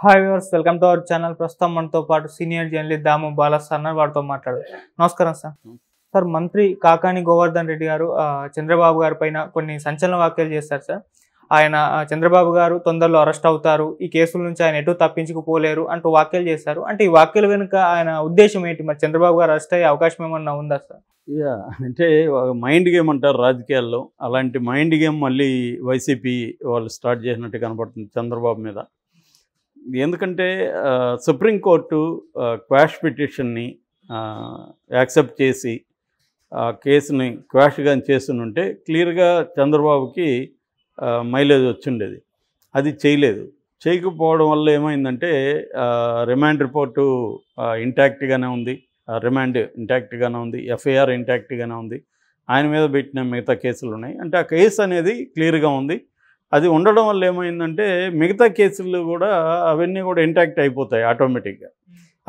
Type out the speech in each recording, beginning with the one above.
Hi viewers, welcome to our channel. ప్రస్తుతం మనతో పాటు సీనియర్ జర్నలిస్ట్ దాము బాలాస్ అన్న వారితో మాట్లాడు. నమస్కారం సార్. సార్, మంత్రి కాకాని గోవర్ధన్ రెడ్డి గారు చంద్రబాబు గారి పైన కొన్ని సంచలన వ్యాఖ్యలు చేస్తారు సార్. ఆయన చంద్రబాబు గారు తొందరలో అరెస్ట్ అవుతారు, ఈ కేసుల నుంచి ఆయన ఎటు తప్పించుకుపోలేరు అంటూ వ్యాఖ్యలు చేశారు. అంటే ఈ వ్యాఖ్యల వెనుక ఆయన ఉద్దేశం ఏంటి? మరి చంద్రబాబు గారు అరెస్ట్ అయ్యే అవకాశం ఏమన్నా ఉందా సార్? అంటే మైండ్ గేమ్ అంటారు రాజకీయాల్లో. అలాంటి మైండ్ గేమ్ మళ్ళీ వైసీపీ వాళ్ళు స్టార్ట్ చేసినట్టు కనపడుతుంది చంద్రబాబు మీద. ఎందుకంటే సుప్రీంకోర్టు క్వాష్ పిటిషన్ని యాక్సెప్ట్ చేసి కేసుని క్వాష్గా చేస్తుంటే క్లియర్గా చంద్రబాబుకి మైలేజ్ వచ్చిండేది. అది చేయలేదు. చేయకపోవడం వల్ల ఏమైందంటే రిమాండ్ రిపోర్టు ఇంటాక్ట్గానే ఉంది, రిమాండ్ ఇంటాక్ట్గానే ఉంది, ఎఫ్ఐఆర్ ఇంటాక్ట్గానే ఉంది. ఆయన మీద పెట్టిన మిగతా కేసులు ఉన్నాయి. అంటే ఆ కేసు అనేది క్లియర్గా ఉంది. అది ఉండడం వల్ల ఏమైందంటే మిగతా కేసులు కూడా అవన్నీ కూడా ఇంటాక్ట్ అయిపోతాయి ఆటోమేటిక్గా.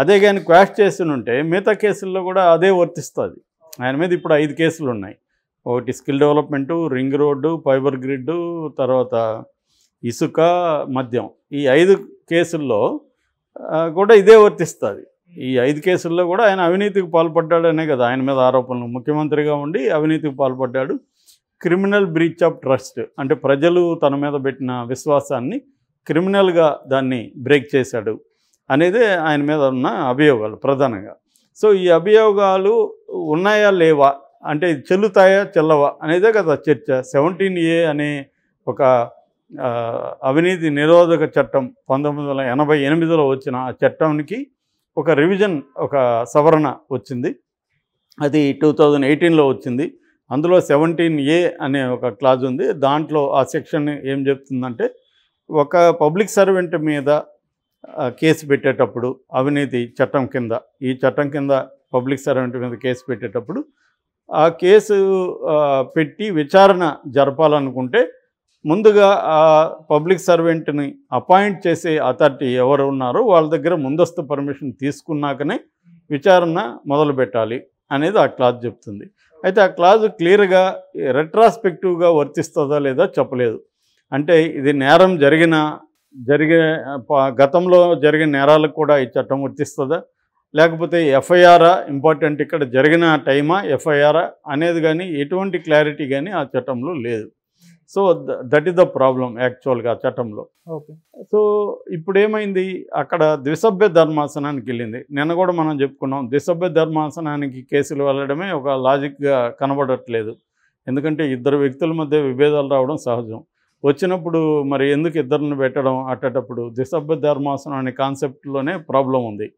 అదే కానీ క్వాష్ చేస్తుంటే మిగతా కేసుల్లో కూడా అదే వర్తిస్తుంది. ఆయన మీద ఇప్పుడు 5 కేసులు ఉన్నాయి. ఒకటి skill development, ring road, fibre grid, తర్వాత ఇసుక, మద్యం. ఈ 5 కేసుల్లో కూడా ఇదే వర్తిస్తుంది. ఈ 5 కేసుల్లో కూడా ఆయన అవినీతికి పాల్పడ్డాడనే కదా ఆయన మీద ఆరోపణలు. ముఖ్యమంత్రిగా ఉండి అవినీతికి పాల్పడ్డాడు. క్రిమినల్ బ్రీచ్ ఆఫ్ ట్రస్ట్ అంటే ప్రజలు తన మీద పెట్టిన విశ్వాసాన్ని క్రిమినల్గా దాన్ని బ్రేక్ చేశాడు అనేది ఆయన మీద ఉన్న అభియోగాలు ప్రధానంగా. సో ఈ అభియోగాలు ఉన్నాయా లేవా, అంటే చెల్లుతాయా చెల్లవా అనేదే కదా చర్చ. 17A అనే ఒక అవినీతి నిరోధక చట్టం 1988లో వచ్చిన ఆ చట్టానికి ఒక రివిజన్, ఒక సవరణ వచ్చింది. అది 2018లో వచ్చింది. అందులో 17A అనే ఒక క్లాజ్ ఉంది. దాంట్లో ఆ సెక్షన్ ఏం చెప్తుందంటే, ఒక పబ్లిక్ సర్వెంట్ మీద కేసు పెట్టేటప్పుడు అవినీతి చట్టం కింద, ఈ చట్టం కింద పబ్లిక్ సర్వెంట్ మీద కేసు పెట్టేటప్పుడు ఆ కేసు పెట్టి విచారణ జరపాలనుకుంటే ముందుగా ఆ పబ్లిక్ సర్వెంట్ని అపాయింట్ చేసే అథారిటీ ఎవరు ఉన్నారో వాళ్ళ దగ్గర ముందస్తు పర్మిషన్ తీసుకున్నాకనే విచారణ మొదలు పెట్టాలి అనేది ఆ క్లాజ్ చెప్తుంది. అయితే ఆ క్లాజ్ క్లియర్గా రెట్రాస్పెక్టివ్గా వర్తిస్తుందా లేదా చెప్పలేదు. అంటే ఇది నేరం జరిగే గతంలో జరిగిన నేరాలకు కూడా ఈ చట్టం వర్తిస్తుందా, లేకపోతే ఎఫ్ఐఆరా ఇంపార్టెంట్, ఇక్కడ జరిగిన టైమా ఎఫ్ఐఆరా అనేది కానీ ఎటువంటి క్లారిటీ కానీ ఆ చట్టంలో లేదు. So that is the problem యాక్చువల్గా చట్టంలో. ఓకే. సో ఇప్పుడు ఏమైంది, అక్కడ ద్విసభ్య ధర్మాసనానికి వెళ్ళింది. నిన్న కూడా మనం చెప్పుకున్నాం, ద్విసభ్య ధర్మాసనానికి కేసులు వెళ్ళడమే ఒక లాజిక్గా కనబడట్లేదు. ఎందుకంటే ఇద్దరు వ్యక్తుల మధ్య విభేదాలు రావడం సహజం. వచ్చినప్పుడు మరి ఎందుకు ఇద్దరిని పెట్టడం అట్టేటప్పుడు ద్విసభ్య ధర్మాసనం అనే కాన్సెప్ట్లోనే ప్రాబ్లం ఉంది.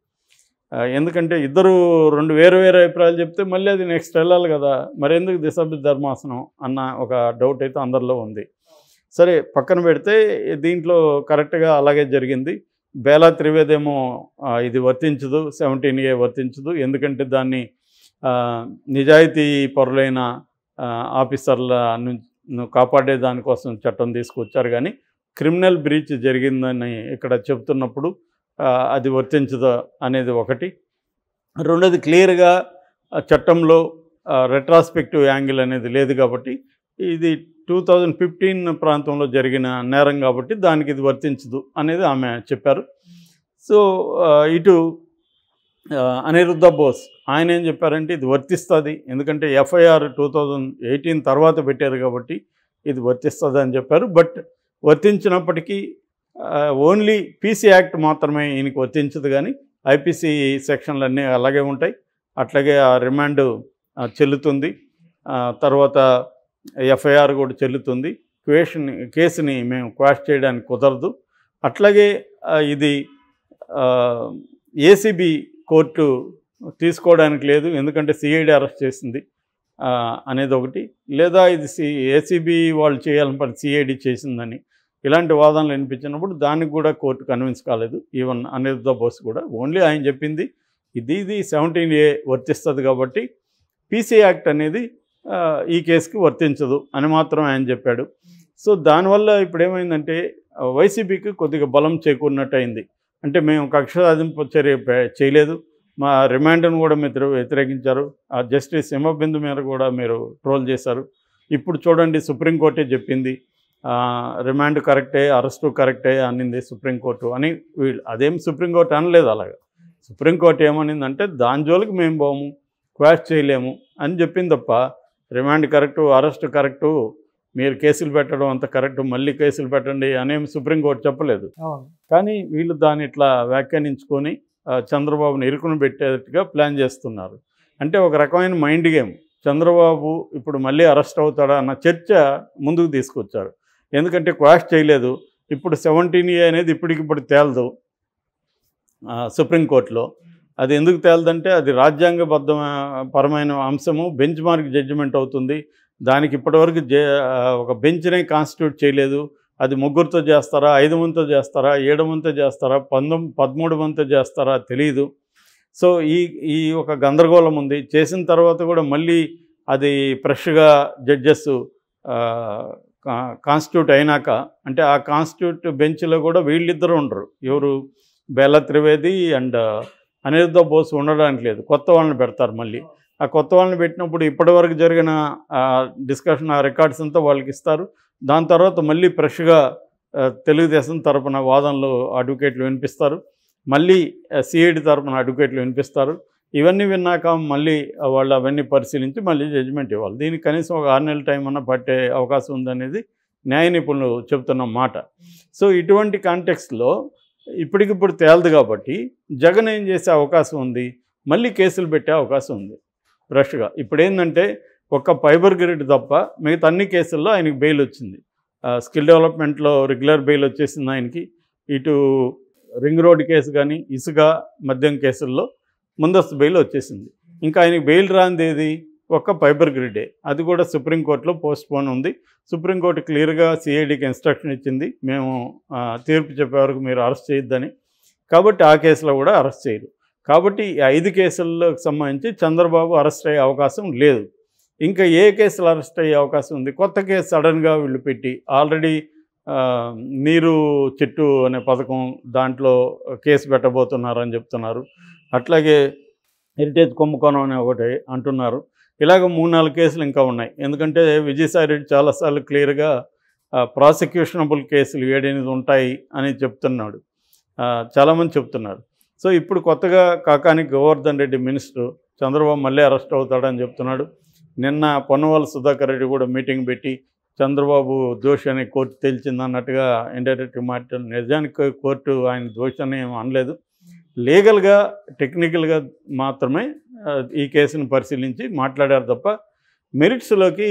ఎందుకంటే ఇద్దరు 2 వేరు అభిప్రాయాలు చెప్తే మళ్ళీ అది నెక్స్ట్ వెళ్ళాలి కదా, మరి ఎందుకు ద్విసభ్య ధర్మాసనం అన్న ఒక డౌట్ అయితే అందరిలో ఉంది. సరే పక్కన పెడితే దీంట్లో కరెక్ట్గా అలాగే జరిగింది. బేలా త్రివేది ఏమో ఇది వర్తించదు, 17A వర్తించదు, ఎందుకంటే దాన్ని నిజాయితీ పరులైన ఆఫీసర్ల నుంచి కాపాడే దానికోసం చట్టం తీసుకొచ్చారు. కానీ క్రిమినల్ బ్రీచ్ జరిగిందని ఇక్కడ చెప్తున్నప్పుడు అది వర్తించదు అనేది ఒకటి. రెండోది, క్లియర్గా చట్టంలో రెట్రాస్పెక్టివ్ యాంగిల్ అనేది లేదు కాబట్టి, ఇది 2015 ప్రాంతంలో జరిగిన నేరం కాబట్టి దానికి ఇది వర్తించదు అనేది ఆమె చెప్పారు. సో ఇటు అనిరుద్ధ బోస్ ఆయన ఏం చెప్పారంటే ఇది వర్తిస్తుంది, ఎందుకంటే ఎఫ్ఐఆర్ 2018 తర్వాత పెట్టారు కాబట్టి ఇది వర్తిస్తుంది అని చెప్పారు. బట్ వర్తించినప్పటికీ ఓన్లీ పీసీ యాక్ట్ మాత్రమే ఈయనకి వర్తించదు, కానీ ఐపీసీ సెక్షన్లు అన్నీ అలాగే ఉంటాయి. అట్లాగే ఆ రిమాండ్ చెల్లుతుంది, తర్వాత ఎఫ్ఐఆర్ కూడా చెల్లుతుంది. కేసుని మేము క్వాష్ చేయడానికి కుదరదు. అట్లాగే ఇది ఏసీబీ కోర్టు తీసుకోవడానికి లేదు, ఎందుకంటే సిఐడి అరెస్ట్ చేసింది అనేది ఒకటి. లేదా ఇది ఏసీబీ వాళ్ళు చేయాలని పని సిఐడి చేసిందని ఇలాంటి వాదనలు వినిపించినప్పుడు దానికి కూడా కోర్టు కన్విన్స్ కాలేదు. ఈవెన్ అనిరుద్ధ బోస్ కూడా ఓన్లీ ఆయన చెప్పింది ఇది 17A వర్తిస్తుంది కాబట్టి పీసీ యాక్ట్ అనేది ఈ కేసుకి వర్తించదు అని మాత్రం ఆయన చెప్పాడు. సో దానివల్ల ఇప్పుడు ఏమైందంటే వైసీపీకి కొద్దిగా బలం చేకూరినట్టు అయింది. అంటే మేము కక్ష సాధింపు చర్య చేయలేదు, మా రిమాండ్ను కూడా మీరు వ్యతిరేకించారు, ఆ జస్టిస్ హిమబిందు మీద కూడా మీరు ట్రోల్ చేశారు. ఇప్పుడు చూడండి సుప్రీంకోర్టే చెప్పింది రిమాండ్ కరెక్టే, అరెస్టు కరెక్టే అనింది సుప్రీంకోర్టు అని వీళ్ళు. అదేం సుప్రీంకోర్టు అనలేదు అలాగా. సుప్రీంకోర్టు ఏమనిందంటే దాని జోలికి మేము పోము, క్వాష్ చేయలేము అని చెప్పింది తప్ప రిమాండ్ కరెక్టు, అరెస్టు కరెక్టు, మీరు కేసులు పెట్టడం అంత కరెక్టు, మళ్ళీ కేసులు పెట్టండి అనేమి సుప్రీంకోర్టు చెప్పలేదు. కానీ వీళ్ళు దాన్ని ఇట్లా వ్యాఖ్యానించుకొని చంద్రబాబుని ఇరుకును పెట్టేట్టుగా ప్లాన్ చేస్తున్నారు. అంటే ఒక రకమైన మైండ్ గేమ్. చంద్రబాబు ఇప్పుడు మళ్ళీ అరెస్ట్ అవుతాడా అన్న చర్చ ముందుకు తీసుకొచ్చారు. ఎందుకంటే క్వాష్ చేయలేదు. ఇప్పుడు 17A అనేది ఇప్పటికిప్పుడు తేలదు సుప్రీంకోర్టులో. అది ఎందుకు తేలదంటే అది రాజ్యాంగబద్ధ పరమైన అంశము, బెంచ్ మార్క్ జడ్జిమెంట్ అవుతుంది. దానికి ఇప్పటివరకు ఒక బెంచ్నే కాన్స్టిట్యూట్ చేయలేదు. అది 3గురితో చేస్తారా, 5 మందితో చేస్తారా, 7 మందితో చేస్తారా, 13 మందితో చేస్తారా తెలియదు. సో ఈ ఒక గందరగోళం ఉంది. చేసిన తర్వాత కూడా మళ్ళీ అది ఫ్రెష్గా జడ్జెస్ కాన్స్టిట్యూట్ అయినాక, అంటే ఆ కాన్స్టిట్యూట్ బెంచ్లో కూడా వీళ్ళిద్దరూ ఉండరు. ఎవరు, బెల్లా త్రివేది అండ్ అనిరుద్ధ బోస్ ఉండడానికి లేదు, కొత్త వాళ్ళని పెడతారు. మళ్ళీ ఆ కొత్త వాళ్ళని పెట్టినప్పుడు ఇప్పటివరకు జరిగిన డిస్కషన్, ఆ రికార్డ్స్ అంతా వాళ్ళకి ఇస్తారు. దాని తర్వాత మళ్ళీ ఫ్రెష్గా తెలుగుదేశం తరపున వాదనలు అడ్వకేట్లు వినిపిస్తారు. మళ్ళీ సిఐడి తరపున అడ్వకేట్లు వినిపిస్తారు. ఇవన్నీ విన్నాక మళ్ళీ వాళ్ళు అవన్నీ పరిశీలించి మళ్ళీ జడ్జిమెంట్ ఇవ్వాలి. దీనికి కనీసం ఒక 6 నెలల టైం అన్న పట్టే అవకాశం ఉందనేది న్యాయ నిపుణులు చెప్తున్న మాట. సో ఇటువంటి కాంటెక్స్ట్లో ఇప్పటికిప్పుడు తేలదు కాబట్టి జగన్ ఏం చేసే అవకాశం ఉంది, మళ్ళీ కేసులు పెట్టే అవకాశం ఉంది ఫ్రెష్గా. ఇప్పుడు ఏంటంటే ఒక్క ఫైబర్ గ్రిడ్ తప్ప మిగతా అన్ని కేసుల్లో ఆయనకి బెయిల్ వచ్చింది. స్కిల్ డెవలప్మెంట్లో రెగ్యులర్ బెయిల్ వచ్చేసింది ఆయనకి. ఇటు రింగ్ రోడ్ కేసు కానీ, ఇసుక మద్యం కేసుల్లో ముందస్తు బెయిల్ వచ్చేసింది. ఇంకా ఆయనకి బెయిల్ రానిది ఏది, ఒక్క ఫైబర్ గ్రిడ్డే. అది కూడా సుప్రీంకోర్టులో పోస్ట్పోన్ ఉంది. సుప్రీంకోర్టు క్లియర్గా సిఐడికి ఇన్స్ట్రక్షన్ ఇచ్చింది, మేము తీర్పు చెప్పే వరకు మీరు అరెస్ట్ చేయొద్దని. కాబట్టి ఆ కేసులో కూడా అరెస్ట్ చేయరు. కాబట్టి ఈ 5 కేసులకు సంబంధించి చంద్రబాబు అరెస్ట్ అయ్యే అవకాశం లేదు. ఇంకా ఏ కేసులు అరెస్ట్ అయ్యే అవకాశం ఉంది? కొత్త కేసు సడన్గా వీళ్ళు పెట్టి, ఆల్రెడీ నీరు చెట్టు అనే పథకం దాంట్లో కేసు పెట్టబోతున్నారని చెప్తున్నారు. అట్లాగే హెరిటేజ్ కుంభకోణం అనే ఒకటి అంటున్నారు. ఇలాగ 3-4 కేసులు ఇంకా ఉన్నాయి. ఎందుకంటే విజయసాయిరెడ్డి చాలాసార్లు క్లియర్గా ప్రాసిక్యూషనబుల్ కేసులు 7-8 ఉంటాయి అని చెప్తున్నాడు, చాలామంది చెప్తున్నారు. సో ఇప్పుడు కొత్తగా కాకాని గోవర్ధన్ రెడ్డి మినిస్టర్ చంద్రబాబు మళ్ళీ అరెస్ట్ అవుతాడని చెప్తున్నాడు. నిన్న పొన్నవాళ్ళ సుధాకర్ రెడ్డి కూడా మీటింగ్ పెట్టి చంద్రబాబు దోషి అని కోర్టు తేల్చిందన్నట్టుగా ఇండైరెక్ట్గా మాట్లాడు. నిజానికి కోర్టు ఆయన దోషి అని ఏం అనలేదు. లీగల్గా, టెక్నికల్గా మాత్రమే ఈ కేసును పరిశీలించి మాట్లాడారు తప్ప మెరిట్స్లోకి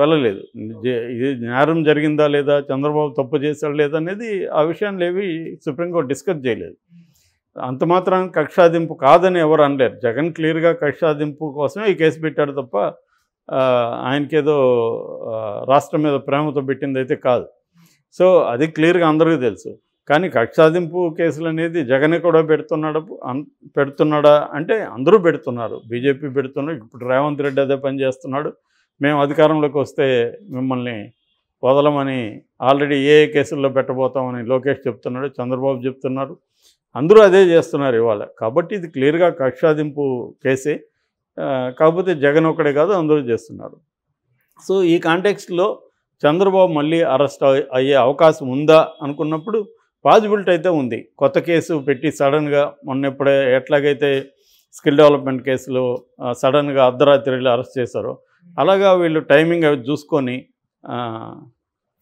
వెళ్ళలేదు. ఇది నేరం జరిగిందా లేదా, చంద్రబాబు తప్పు చేశాడు లేదా అనేది ఆ విషయాన్ని ఏవి సుప్రీంకోర్టు డిస్కస్ చేయలేదు. అంత మాత్రం కక్షాదింపు కాదని ఎవరు అనలేరు. జగన్ క్లియర్గా కక్షాదింపు కోసమే ఈ కేసు పెట్టాడు తప్ప ఆయనకేదో రాష్ట్రం మీద ప్రేమతో పెట్టింది అయితే కాదు. సో అది క్లియర్గా అందరికీ తెలుసు. కానీ కక్షాదింపు కేసులు అనేది జగన్ కూడా పెడుతున్నాడా అంటే అందరూ పెడుతున్నారు. బీజేపీ పెడుతున్నారు. ఇప్పుడు రేవంత్ రెడ్డి అదే పని చేస్తున్నాడు. మేము అధికారంలోకి వస్తే మిమ్మల్ని వదలమని ఆల్రెడీ ఏ కేసుల్లో పెట్టబోతామని లోకేష్ చెప్తున్నాడు, చంద్రబాబు చెప్తున్నారు. అందరూ అదే చేస్తున్నారు ఇవాళ. కాబట్టి ఇది క్లియర్గా కక్షాదింపు కేసే. కాకపోతే జగన్ ఒక్కడే కాదు, అందరూ చేస్తున్నారు. సో ఈ కాంటెక్స్ట్లో చంద్రబాబు మళ్ళీ అరెస్ట్ అయ్యే అవకాశం ఉందా అనుకున్నప్పుడు పాజిబిలిటీ అయితే ఉంది. కొత్త కేసు పెట్టి సడన్గా మొన్నెప్పుడే ఎట్లాగైతే స్కిల్ డెవలప్మెంట్ కేసులో సడన్గా అర్ధరాత్రిలో అరెస్ట్ చేశారో అలాగా వీళ్ళు టైమింగ్ అవి చూసుకొని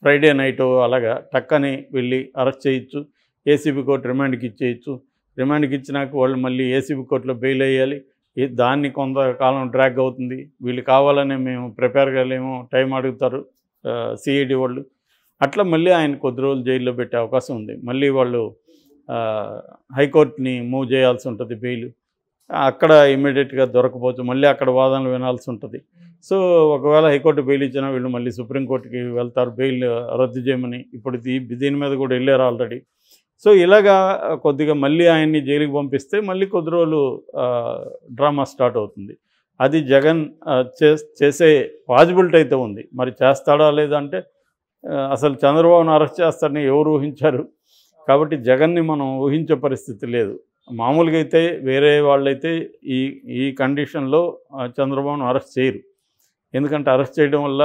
ఫ్రైడే నైటు అలాగా టక్కని వెళ్ళి అరెస్ట్ చేయొచ్చు. ఏసీబీ కోర్టు రిమాండ్కి ఇచ్చేయచ్చు. రిమాండ్కి ఇచ్చినాక వాళ్ళు మళ్ళీ ఏసీబీ కోర్టులో బెయిల్ వేయాలి. దాన్ని కొంతకాలం డ్రాగ్ అవుతుంది. వీళ్ళు కావాలనే మేము ప్రిపేర్ కాలేమో టైం అడుగుతారు సిఐడి వాళ్ళు. అట్లా మళ్ళీ ఆయన కొద్ది రోజులు జైల్లో పెట్టే అవకాశం ఉంది. మళ్ళీ వాళ్ళు హైకోర్టుని మూవ్ చేయాల్సి ఉంటుంది బెయిల్. అక్కడ ఇమ్మీడియట్గా దొరకపోవచ్చు, మళ్ళీ అక్కడ వాదనలు వినాల్సి ఉంటుంది. సో ఒకవేళ హైకోర్టు బెయిల్ ఇచ్చినా వీళ్ళు మళ్ళీ సుప్రీంకోర్టుకి వెళ్తారు బెయిల్ రద్దు చేయమని. ఇప్పుడు దీని మీద కూడా వెళ్ళారు ఆల్రెడీ. సో ఇలాగా కొద్దిగా మళ్ళీ ఆయన్ని జైలుకి పంపిస్తే మళ్ళీ కొద్ది రోజులు డ్రామా స్టార్ట్ అవుతుంది. అది జగన్ చేసే పాజిబిలిటీ అయితే ఉంది. మరి చేస్తాడా లేదంటే అసలు చంద్రబాబును అరెస్ట్ చేస్తారని ఎవరు ఊహించారు? కాబట్టి జగన్ని మనం ఊహించే పరిస్థితి లేదు. మామూలుగా అయితే వేరే వాళ్ళైతే ఈ కండిషన్లో చంద్రబాబును అరెస్ట్ చేయరు. ఎందుకంటే అరెస్ట్ చేయడం వల్ల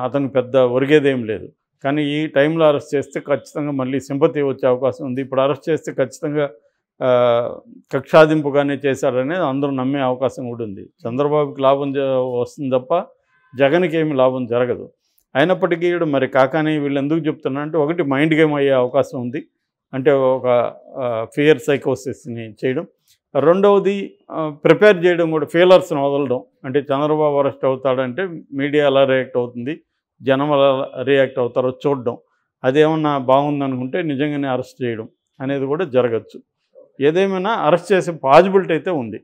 అతనికి పెద్ద ఒరిగేదేం లేదు. కానీ ఈ టైంలో అరెస్ట్ చేస్తే ఖచ్చితంగా మళ్ళీ సింపతి వచ్చే అవకాశం ఉంది. ఇప్పుడు అరెస్ట్ చేస్తే ఖచ్చితంగా కక్షాదింపుగానే చేశాడనేది అందరూ నమ్మే అవకాశం కూడా ఉంది. చంద్రబాబుకి లాభం వస్తుంది తప్ప జగన్కి ఏమి లాభం జరగదు. అయినప్పటికీ మరి కాకాని వీళ్ళు ఎందుకు చెప్తున్నారంటే, ఒకటి మైండ్ గేమ్ అయ్యే అవకాశం ఉంది, అంటే ఒక ఫియర్ సైకోసిస్ని చేయడం. రెండవది ప్రిపేర్ చేయడం కూడా, ఫీలర్స్ని వదలడం. అంటే చంద్రబాబు అరెస్ట్ అవుతాడంటే మీడియా ఎలా రియాక్ట్ అవుతుంది, జనం ఎలా రియాక్ట్ అవుతారో చూడడం, అదేమన్నా బాగుందనుకుంటే నిజంగానే అరెస్ట్ చేయడం అనేది కూడా జరగచ్చు. ఏదేమైనా అరెస్ట్ చేసే పాజిబిలిటీ అయితే ఉంది.